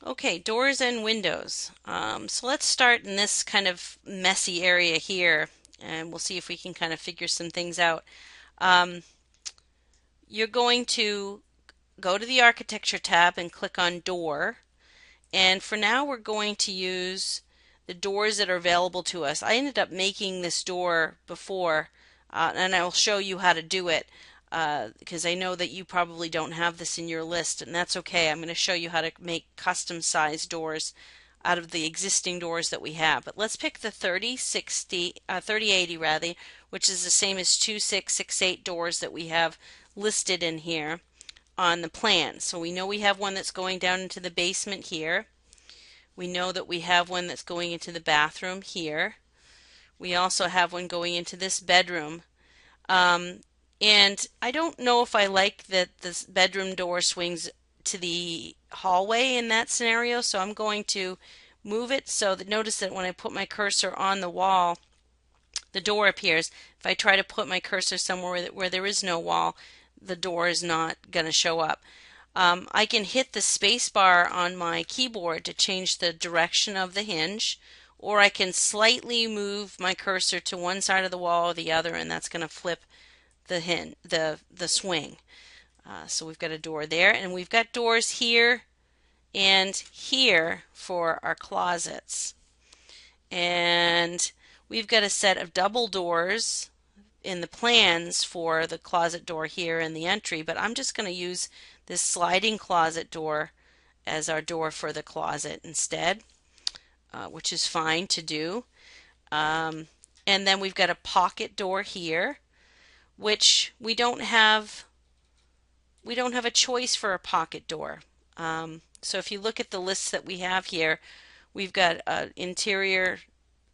Okay, doors and windows. So let's start in this kind of messy area here, and we'll see if we can kind of figure some things out. Um, you're going to go to the Architecture tab and click on Door. And for now, we're going to use the doors that are available to us. I ended up making this door before, and I will show you how to do it because I know that you probably don't have this in your list, and that's okay. I'm going to show you how to make custom size doors out of the existing doors that we have. But let's pick the 3080 rather, which is the same as 2668 doors that we have listed in here on the plan. So we know we have one that's going down into the basement here. We know that we have one that's going into the bathroom here. We also have one going into this bedroom. Um, and I don't know if I like that this bedroom door swings to the hallway in that scenario, so I'm going to move it so that notice that when I put my cursor on the wall, the door appears. If I try to put my cursor somewhere where there is no wall, the door is not going to show up. I can hit the space bar on my keyboard to change the direction of the hinge, or I can slightly move my cursor to one side of the wall or the other, and that's going to flip the swing. So we've got a door there, and we've got doors here and here for our closets. And we've got a set of double doors in the plans for the closet door here in the entry, but I'm just going to use this sliding closet door as our door for the closet instead, which is fine to do. Um, and then we've got a pocket door here, which we don't have a choice for a pocket door. So if you look at the lists that we have here, we've got an interior.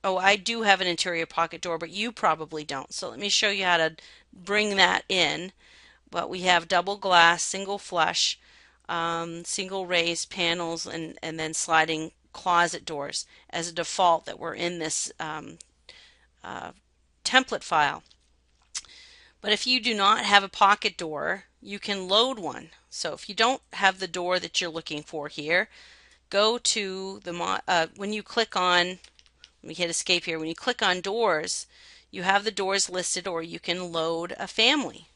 Oh, I do have an interior pocket door, but you probably don't. So let me show you how to bring that in. But we have double glass, single flush, single raised panels, and then sliding closet doors as a default that were in this uh, template file. But if you do not have a pocket door, you can load one. So if you don't have the door that you're looking for here, go to the when you click on, let me hit escape here. When you click on doors, you have the doors listed, or you can load a family.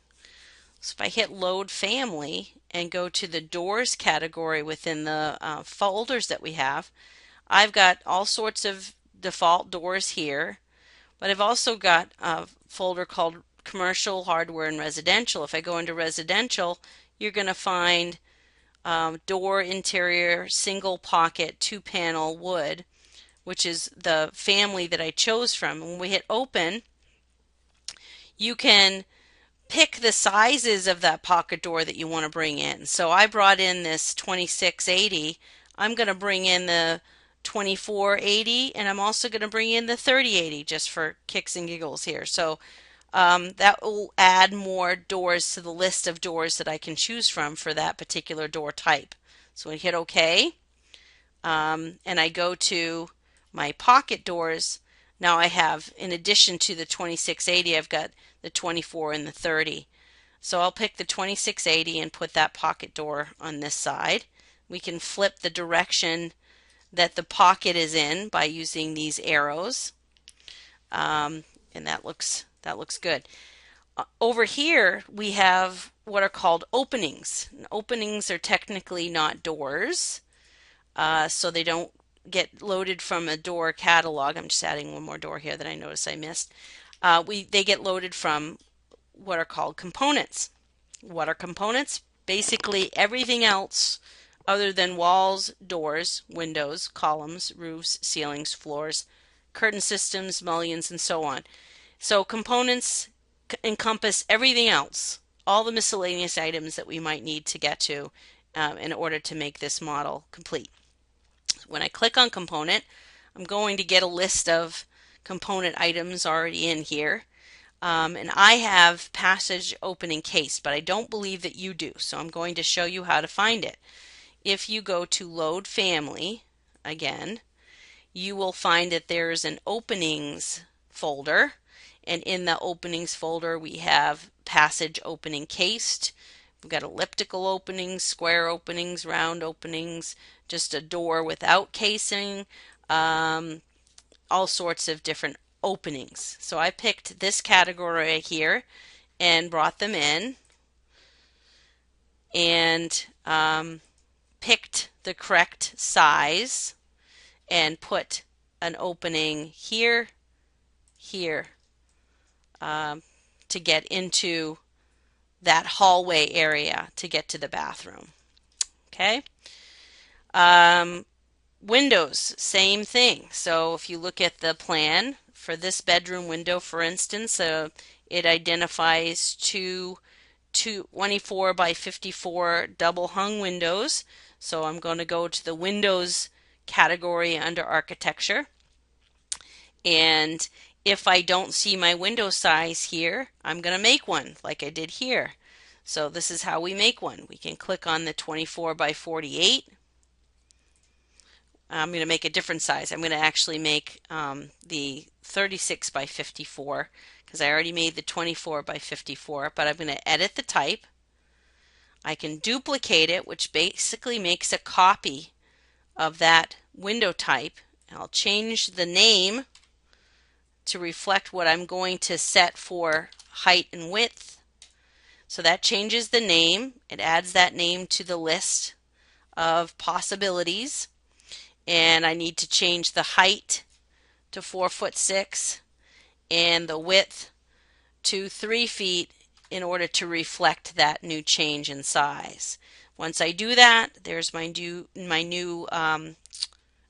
So if I hit load family and go to the doors category within the folders that we have, I've got all sorts of default doors here, but I've also got a folder called commercial, hardware, and residential. If I go into residential, you're going to find door interior, single pocket, 2-panel wood, which is the family that I chose from. When we hit open, you can pick the sizes of that pocket door that you want to bring in. So I brought in this 2680. I'm going to bring in the 2480, and I'm also going to bring in the 3080 just for kicks and giggles here. So that will add more doors to the list of doors that I can choose from for that particular door type. So I hit OK, and I go to my pocket doors. Now I have, in addition to the 2680, I've got the 24 and the 30. So I'll pick the 2680 and put that pocket door on this side. We can flip the direction that the pocket is in by using these arrows, and that looks good. Over here we have what are called openings. Openings are technically not doors, so they don't get loaded from a door catalog. I'm just adding one more door here that I noticed I missed. They get loaded from what are called components. What are components? Basically everything else other than walls, doors, windows, columns, roofs, ceilings, floors, curtain systems, mullions, and so on. So components encompass everything else, all the miscellaneous items that we might need to get to in order to make this model complete. When I click on component, I'm going to get a list of component items already in here. And I have passage open encased, but I don't believe that you do. So I'm going to show you how to find it. If you go to load family again, you will find that there's an openings folder. And in the openings folder, we have passage open encased, We've got elliptical openings, square openings, round openings, just a door without casing, all sorts of different openings. So I picked this category right here and brought them in and picked the correct size and put an opening here, here, to get into that hallway area to get to the bathroom. Okay. Windows, same thing. So if you look at the plan for this bedroom window, for instance, it identifies two 24 by 54 double hung windows. So I'm going to go to the Windows category under Architecture. And if I don't see my window size here, I'm going to make one like I did here. So this is how we make one. We can click on the 24 by 48. I'm going to make a different size. I'm going to actually make the 36 by 54 because I already made the 24 by 54, but I'm going to edit the type. I can duplicate it, which basically makes a copy of that window type. I'll change the name to reflect what I'm going to set for height and width. So that changes the name. It adds that name to the list of possibilities. And I need to change the height to 4'6" and the width to 3 feet in order to reflect that new change in size. Once I do that, there's my new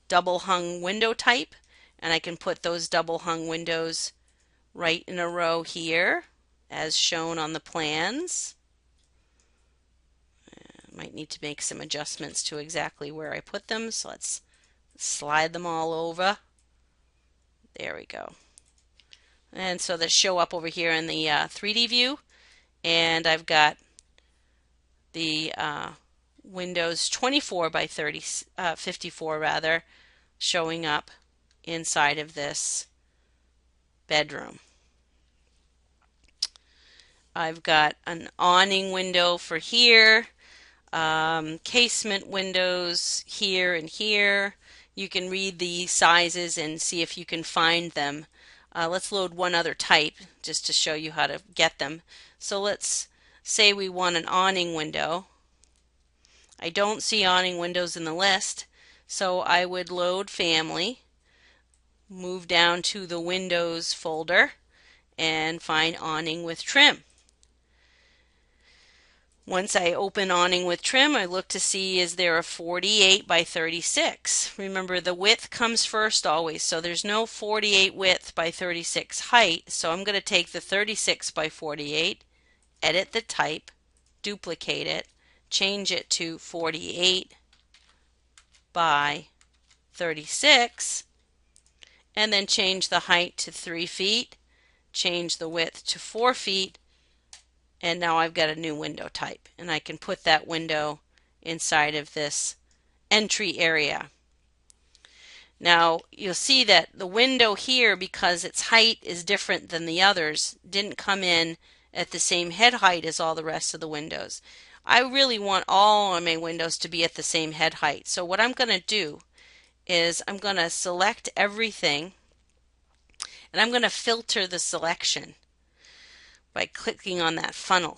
double hung window type, and I can put those double hung windows right in a row here as shown on the plans. I might need to make some adjustments to exactly where I put them, so let's slide them all over. There we go. And so they show up over here in the 3D view, and I've got the Windows 24 by 54 rather showing up inside of this bedroom. I've got an awning window for here, casement windows here and here. You can read the sizes and see if you can find them. Let's load one other type just to show you how to get them. So let's say we want an awning window. I don't see awning windows in the list, so I would load family, move down to the Windows folder, and find awning with trim. Once I open awning with trim, I look to see is there a 48 by 36. Remember, the width comes first always, so there's no 48 width by 36 height. So I'm going to take the 36 by 48, edit the type, duplicate it, change it to 48 by 36, and then change the height to 3 feet, change the width to 4 feet, and now I've got a new window type, and I can put that window inside of this entry area. Now you'll see that the window here, because its height is different than the others, didn't come in at the same head height as all the rest of the windows. I really want all of my windows to be at the same head height. So what I'm going to do is I'm going to select everything, and I'm going to filter the selection by clicking on that funnel.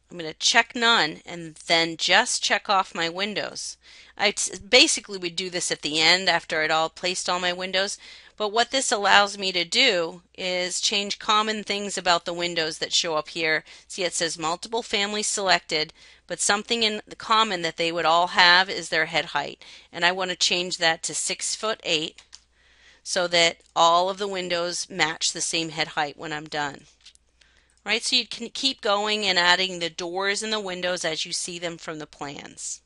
I'm going to check none and then just check off my windows. I basically would do this at the end after I'd placed all my windows, but what this allows me to do is change common things about the windows that show up here. See, it says multiple families selected, but something in the common that they would all have is their head height, and I want to change that to 6'8" so that all of the windows match the same head height when I'm done. Right, so you can keep going and adding the doors and the windows as you see them from the plans.